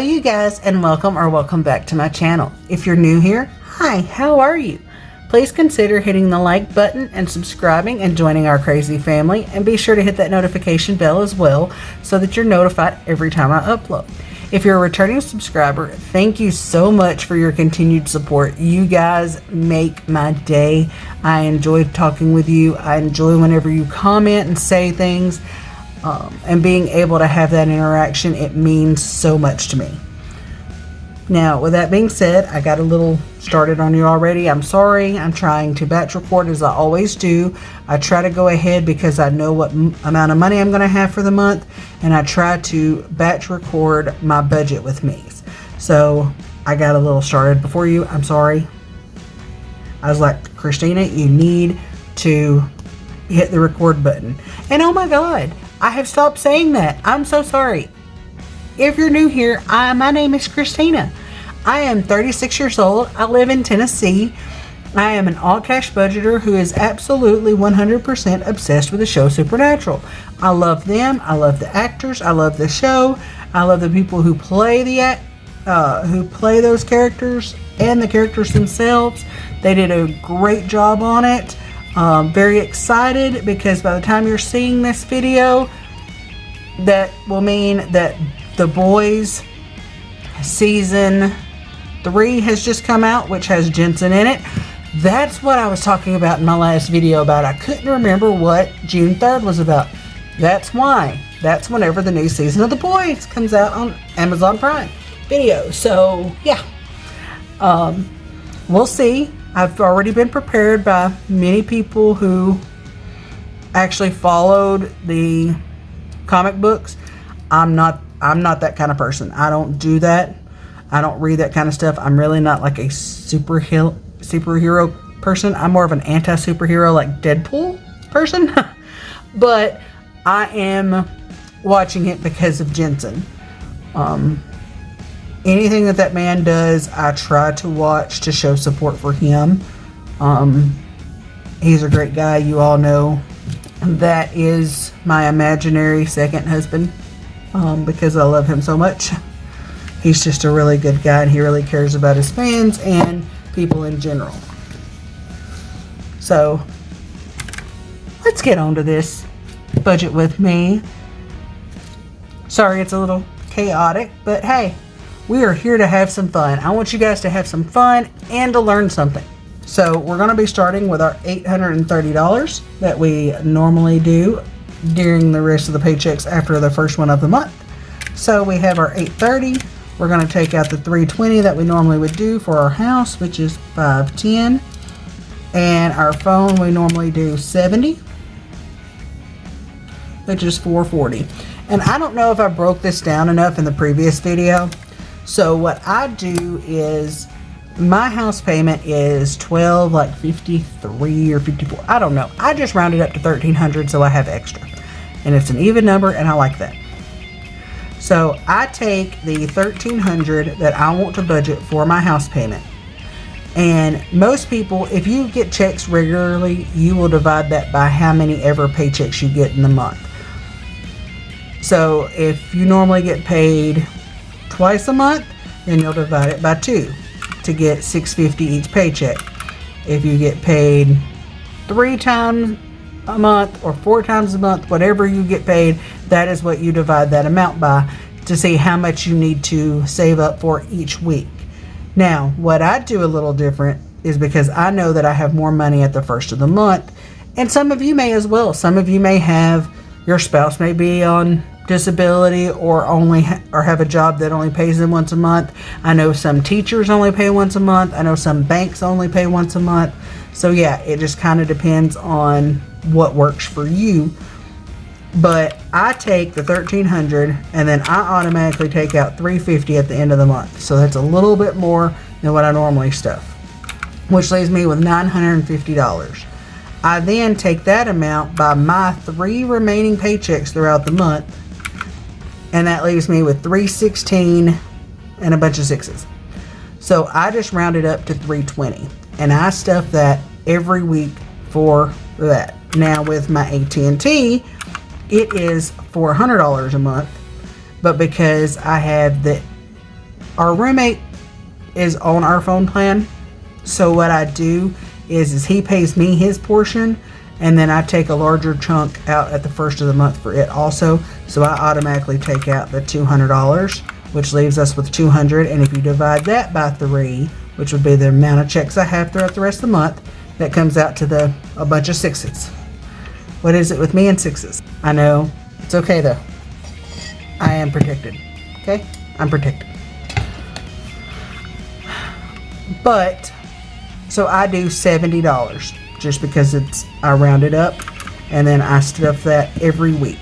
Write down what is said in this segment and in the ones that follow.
you guys, and welcome back to my channel. If you're new here, hi, how are you? Please consider hitting the like button and subscribing and joining our crazy family, and be sure to hit that notification bell as well so that you're notified every time I upload. If you're a returning subscriber, thank you so much for your continued support. You guys make my day. I enjoy talking with you. I enjoy whenever you comment and say things. And being able to have that interaction, it means so much to me. Now, with that being said, I got a little started on you already. I'm sorry. I'm trying to batch record as I always do. I try to go ahead because I know what amount of money I'm going to have for the month, and I try to batch record my budget with me. So I got a little started before you. I'm sorry. I was like, Christina, you need to hit the record button. And oh my God, I have stopped saying that. I'm so sorry. If you're new here, my name is Christina. I am 36 years old. I live in Tennessee. I am an all-cash budgeter who is absolutely 100% obsessed with the show Supernatural. I love them. I love the actors. I love the show. I love the people who play those characters and the characters themselves. They did a great job on it. Very excited because by the time you're seeing this video, that will mean that The Boys season 3 has just come out, which has Jensen in it. That's what I was talking about in my last video about. I couldn't remember what June 3rd was about. That's why. That's whenever the new season of The Boys comes out on Amazon Prime Video. So, yeah. We'll see. I've already been prepared by many people who actually followed the comic books. I'm not that kind of person. I don't do that. I don't read that kind of stuff. I'm really not like a superhero person. I'm more of an anti-superhero, like Deadpool person. But I am watching it because of Jensen. Anything that man does, I try to watch to show support for him. He's a great guy. You all know that is my imaginary second husband, because I love him so much. He's just a really good guy, and he really cares about his fans and people in general. So let's get on to this budget with me. Sorry, it's a little chaotic, but hey, we are here to have some fun. I want you guys to have some fun and to learn something. So we're going to be starting with our $830 that we normally do during the rest of the paychecks after the first one of the month. So we have our $830. We're going to take out the $320 that we normally would do for our house, which is $510. And our phone, we normally do $70, which is $440. And I don't know if I broke this down enough in the previous video. So what I do is my house payment is $53 or $54. I don't know. I just rounded up to $1,300 so I have extra. And it's an even number and I like that. So I take the $1,300 that I want to budget for my house payment. And most people, if you get checks regularly, you will divide that by how many ever paychecks you get in the month. So if you normally get paid twice a month, then you'll divide it by 2 to get $650 each paycheck. If you get paid 3 times a month or 4 times a month, whatever you get paid, that is what you divide that amount by to see how much you need to save up for each week. Now, what I do a little different is because I know that I have more money at the first of the month, and some of you may as well. Some of you may have, your spouse may be on disability or have a job that only pays them once a month. I know some teachers only pay once a month. I know some banks only pay once a month. So yeah, it just kind of depends on what works for you. But I take the $1,300 and then I automatically take out $350 at the end of the month. So that's a little bit more than what I normally stuff, which leaves me with $950. I then take that amount by my 3 remaining paychecks throughout the month, and that leaves me with $316 and a bunch of 6s. So I just rounded up to $320, and I stuff that every week for that. Now with my AT&T, it is $400 a month, but because I have the Our roommate is on our phone plan. So what I do is he pays me his portion, and then I take a larger chunk out at the first of the month for it also. So I automatically take out the $200, which leaves us with $200. And if you divide that by 3, which would be the amount of checks I have throughout the rest of the month, that comes out to a bunch of 6s. What is it with me and 6s? I know. It's okay though. I am protected. Okay? I'm protected. But, so I do $70 just because I round it up, and then I stuff that every week.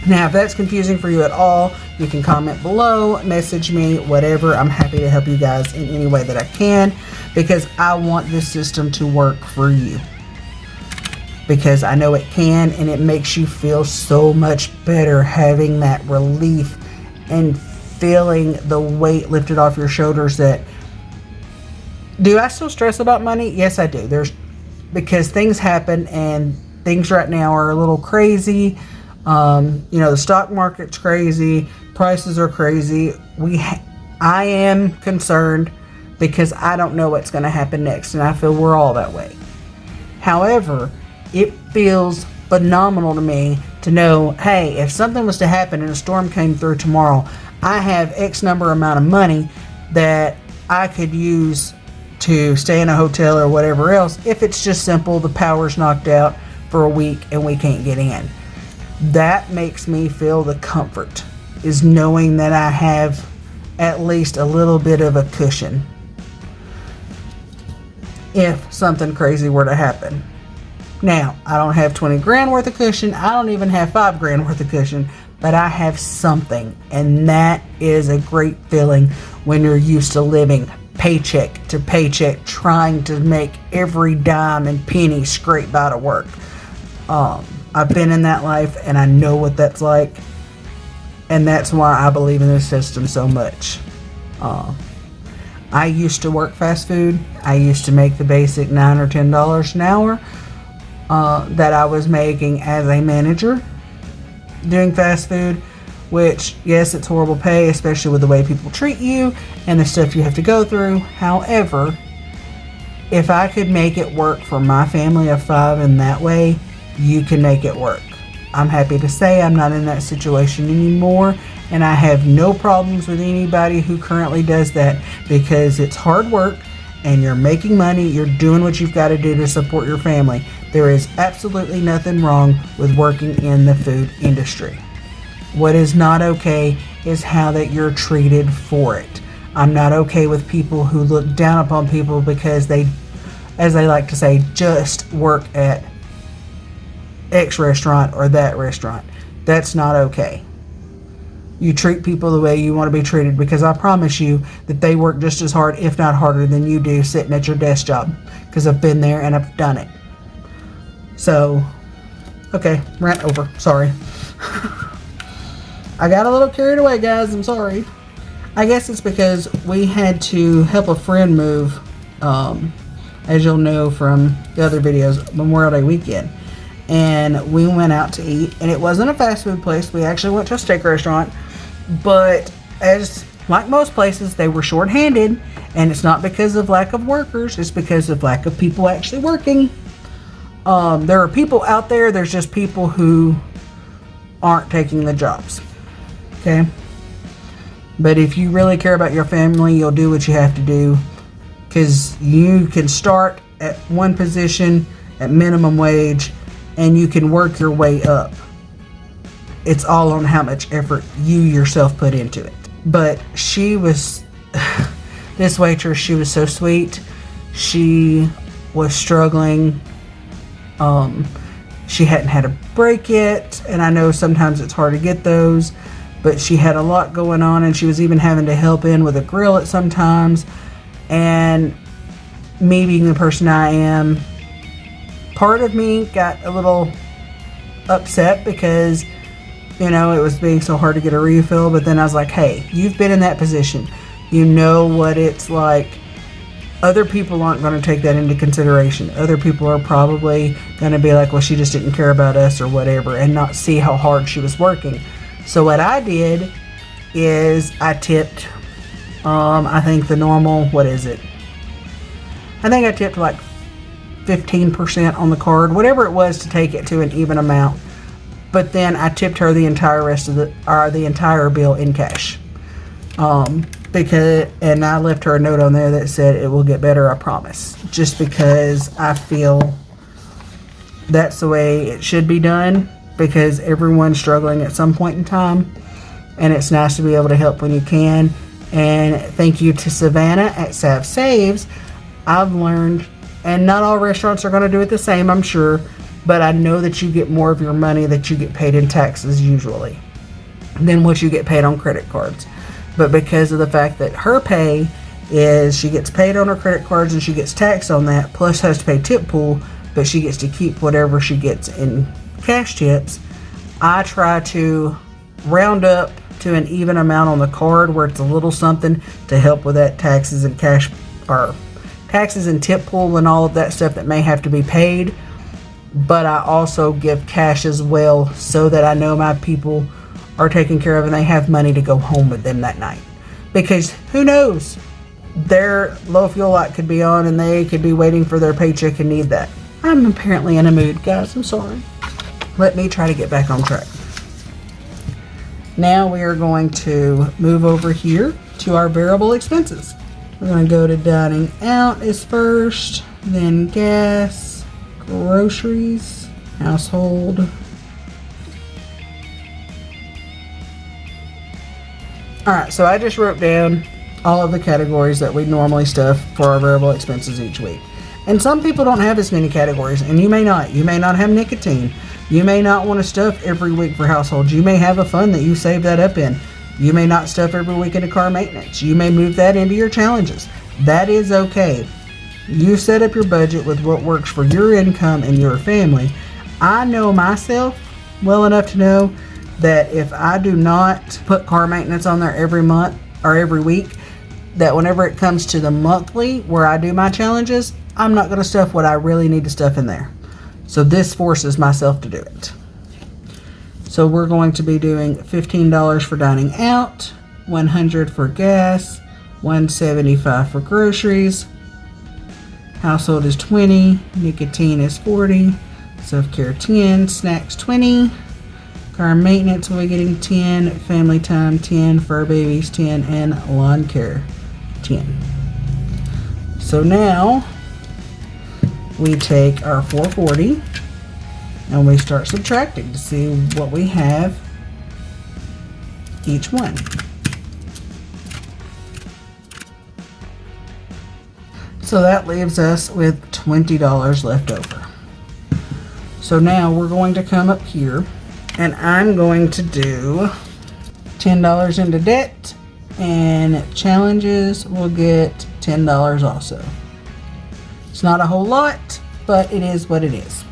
Now, if that's confusing for you at all, you can comment below, message me, whatever. I'm happy to help you guys in any way that I can, because I want this system to work for you. Because I know it can, and it makes you feel so much better having that relief and feeling the weight lifted off your shoulders. That, do I still stress about money? Yes, I do. Because things happen, and things right now are a little crazy. The stock market's crazy, prices are crazy. I am concerned because I don't know what's going to happen next, and I feel we're all that way. However, it feels phenomenal to me to know, hey, if something was to happen and a storm came through tomorrow, I have X number amount of money that I could use to stay in a hotel or whatever else. If it's just simple, the power's knocked out for a week and we can't get in. That makes me feel the comfort, is knowing that I have at least a little bit of a cushion if something crazy were to happen. Now, I don't have 20 grand worth of cushion. I don't even have 5 grand worth of cushion, but I have something. And that is a great feeling when you're used to living paycheck to paycheck, trying to make every dime and penny scrape by to work. I've been in that life, and I know what that's like. And that's why I believe in this system so much. I used to work fast food. I used to make the basic $9 or $10 an hour that I was making as a manager doing fast food, which, yes, it's horrible pay, especially with the way people treat you and the stuff you have to go through. However, if I could make it work for my family of 5 in that way, you can make it work. I'm happy to say I'm not in that situation anymore, and I have no problems with anybody who currently does that, because it's hard work and you're making money. You're doing what you've got to do to support your family. There is absolutely nothing wrong with working in the food industry. What is not okay is how that you're treated for it. I'm not okay with people who look down upon people because they, as they like to say, just work at X restaurant or that restaurant. That's not okay. You treat people the way you want to be treated, because I promise you that they work just as hard, if not harder, than you do sitting at your desk job, because I've been there and I've done it. So, okay, rant over. Sorry. I got a little carried away, guys. I'm sorry. I guess it's because we had to help a friend move, as you'll know from the other videos, Memorial Day weekend. And we went out to eat, and it wasn't a fast food place. We actually went to a steak restaurant, but as like most places, they were short-handed, and it's not because of lack of workers, it's because of lack of people actually working. There are people out there, there's just people who aren't taking the jobs. Okay? But if you really care about your family, you'll do what you have to do, because you can start at one position at minimum wage, and you can work your way up. It's all on how much effort you yourself put into it. But she was, this waitress, she was so sweet. She was struggling. She hadn't had a break yet, and I know sometimes it's hard to get those, but she had a lot going on, and she was even having to help in with a grill at some times. And me being the person I am, part of me got a little upset because, you know, it was being so hard to get a refill. But then I was like, hey, you've been in that position. You know what it's like. Other people aren't going to take that into consideration. Other people are probably going to be like, well, she just didn't care about us or whatever, and not see how hard she was working. So what I did is I tipped, I think the normal, what is it? I think I tipped like 15% on the card, whatever it was to take it to an even amount. But then I tipped her the entire the entire bill in cash. And I left her a note on there that said, "It will get better, I promise." Just because I feel that's the way it should be done, because everyone's struggling at some point in time, and it's nice to be able to help when you can. And thank you to Savannah at Sav Saves. I've learned, and not all restaurants are going to do it the same, I'm sure, but I know that you get more of your money that you get paid in taxes usually than what you get paid on credit cards. But because of the fact that her pay is she gets paid on her credit cards and she gets taxed on that, plus has to pay tip pool, but she gets to keep whatever she gets in cash tips, I try to round up to an even amount on the card where it's a little something to help with that taxes and cash, or taxes and tip pool and all of that stuff that may have to be paid. But I also give cash as well, so that I know my people are taken care of and they have money to go home with them that night. Because who knows, their low fuel light could be on and they could be waiting for their paycheck and need that. I'm apparently in a mood, guys. I'm sorry. Let me try to get back on track. Now we are going to move over here to our variable expenses. We're going to go to dining out is first, then gas, groceries, household. Alright, so I just wrote down all of the categories that we normally stuff for our variable expenses each week. And some people don't have as many categories, and you may not. You may not have nicotine. You may not want to stuff every week for households. You may have a fund that you save that up in. You may not stuff every week into car maintenance. You may move that into your challenges. That is okay. You set up your budget with what works for your income and your family. I know myself well enough to know that if I do not put car maintenance on there every month or every week, that whenever it comes to the monthly where I do my challenges, I'm not going to stuff what I really need to stuff in there. So this forces myself to do it. So we're going to be doing $15 for dining out, $100 for gas, $175 for groceries. Household is $20, nicotine is $40, self-care $10, snacks $20, car maintenance we're getting $10, family time $10, fur babies $10, and lawn care $10. So now we take our $440 and we start subtracting to see what we have each one. So that leaves us with $20 left over. So now we're going to come up here and I'm going to do $10 into debt, and challenges will get $10 also. It's not a whole lot, but it is what it is.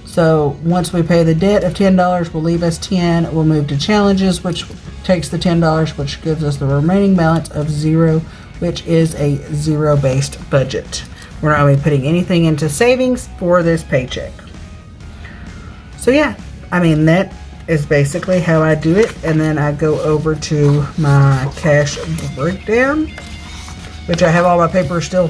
So once we pay the debt of $10 will leave us $10. We'll move to challenges, which takes the $10, which gives us the remaining balance of $0, which is a zero-based budget. We're not going to be putting anything into savings for this paycheck. So yeah, I mean, that is basically how I do it. And then I go over to my cash breakdown, which I have all my papers still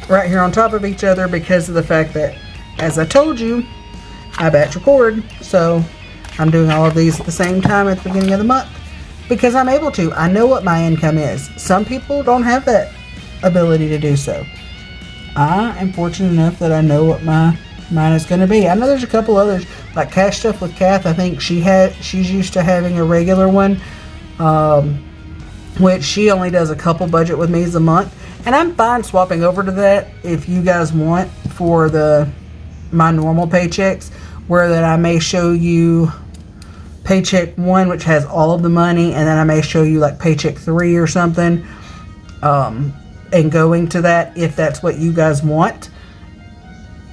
right here on top of each other because of the fact that, as I told you, I batch record. So I'm doing all of these at the same time at the beginning of the month because I'm able to. I know what my income is. Some people don't have that ability to do so. I am fortunate enough that I know what mine is going to be. I know there's a couple others, like Cash Stuff with Kath. I think she's used to having a regular one, which she only does a couple budget with me a month, and I'm fine swapping over to that if you guys want for my normal paychecks, where that I may show you paycheck 1, which has all of the money, and then I may show you like paycheck 3 or something, and going to that if that's what you guys want.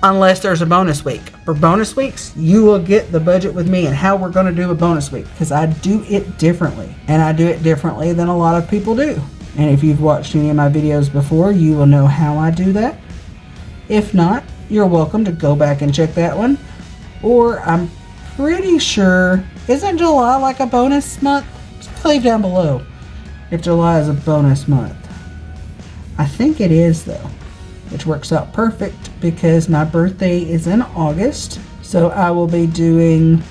Unless there's a bonus week. For bonus weeks, you will get the budget with me and how we're going to do a bonus week, because I do it differently, and I do it differently than a lot of people do. And if you've watched any of my videos before, you will know how I do that. If not, you're welcome to go back and check that one. Or I'm pretty sure, isn't July like a bonus month? Just leave down below if July is a bonus month. I think it is though, which works out perfect because my birthday is in August. So I will be doing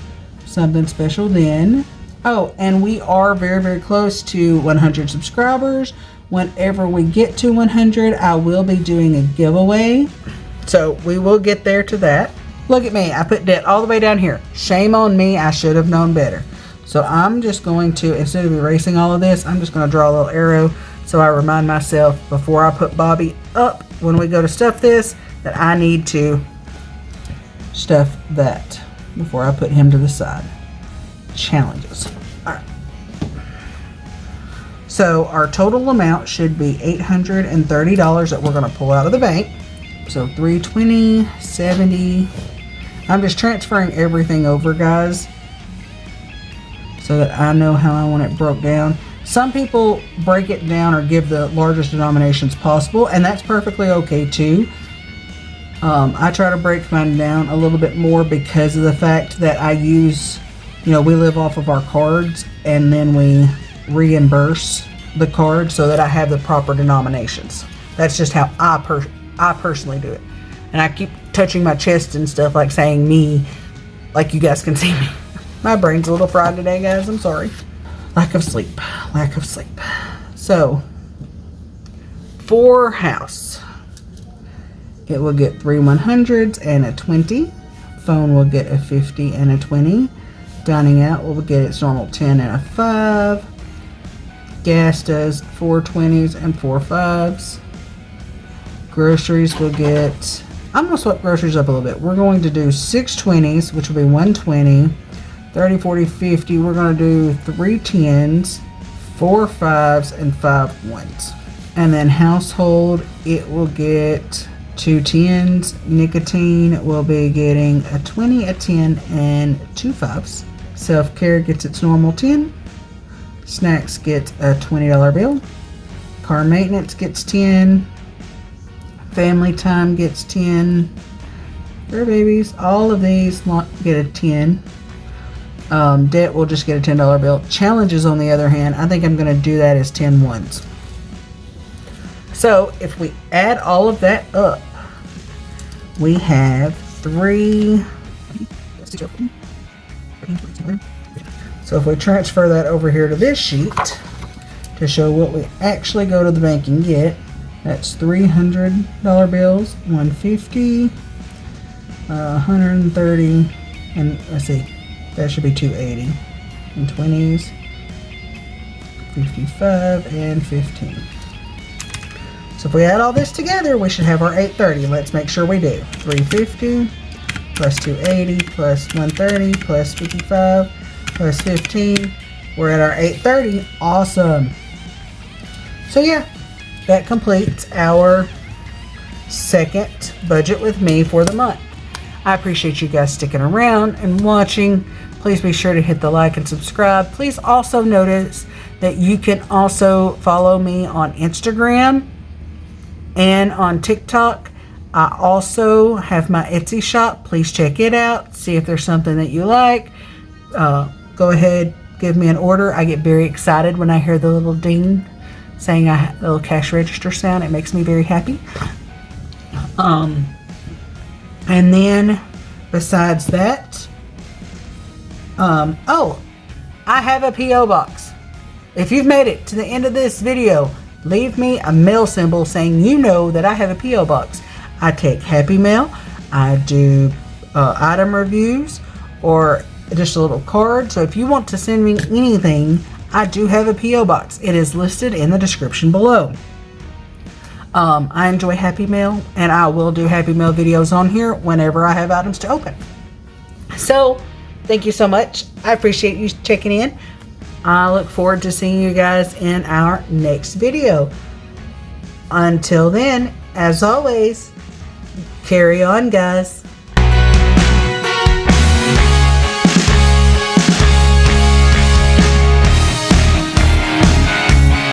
something special then. Oh, and we are very, very close to 100 subscribers. Whenever we get to 100, I will be doing a giveaway. So we will get there to that. Look at me, I put debt all the way down here. Shame on me, I should have known better. So I'm just going to, instead of erasing all of this, I'm just going to draw a little arrow so I remind myself before I put Bobby up when we go to stuff this, that I need to stuff that before I put him to the side. Challenges. Alright. So our total amount should be $830 that we're going to pull out of the bank. So $320, $70. I'm just transferring everything over, guys, so that I know how I want it broke down. Some people break it down or give the largest denominations possible, and that's perfectly okay too. I try to break mine down a little bit more because of the fact that I use, we live off of our cards and then we reimburse the card so that I have the proper denominations. That's just how I personally do it. And I keep touching my chest and stuff, like saying me, like you guys can see me. My brain's a little fried today, guys. I'm sorry. Lack of sleep. So, for house, it will get 3 100s and a 20. Phone will get a 50 and a 20. Dining out will get its normal 10 and a 5. Gas does 4 20s and 4 5s. Groceries will get, I'm going to swap groceries up a little bit. We're going to do 6 20s, which will be 120. 30, 40, 50. We're going to do 3 10s, 4 5s, and 5 1s. And then household, it will get 2 10s. Nicotine will be getting a 20, a 10, and 2 5s. Self-care gets its normal 10. Snacks gets a $20 bill. Car maintenance gets 10. Family time gets 10. Fur babies, all of these get a 10. Debt will just get a $10 bill. Challenges, on the other hand, I think I'm going to do that as 10 ones. So if we add all of that up, we have 3. So if we transfer that over here to this sheet to show what we actually go to the bank and get, that's $300 bills, 150, 130, and let's see, that should be 280, and 20s, 55, and 15. So if we add all this together, we should have our 830. Let's make sure we do. 350 plus 280 plus 130 plus 55 plus 15. We're at our 830. Awesome. So yeah, that completes our second budget with me for the month. I appreciate you guys sticking around and watching. Please be sure to hit the like and subscribe. Please also notice that you can also follow me on Instagram and on TikTok. I also have my Etsy shop. Please check it out. See if there's something that you like. Go ahead, give me an order. I get very excited when I hear the little ding saying the little cash register sound. It makes me very happy. And then besides that, I have a P.O. box. If you've made it to the end of this video, leave me a mail symbol saying you know that I have a P.O. box. I take Happy Mail. I do item reviews or just a little card. So if you want to send me anything, I do have a P.O. box. It is listed in the description below. I enjoy Happy Mail, and I will do Happy Mail videos on here whenever I have items to open. So thank you so much. I appreciate you checking in. I look forward to seeing you guys in our next video. Until then, as always, carry on, guys.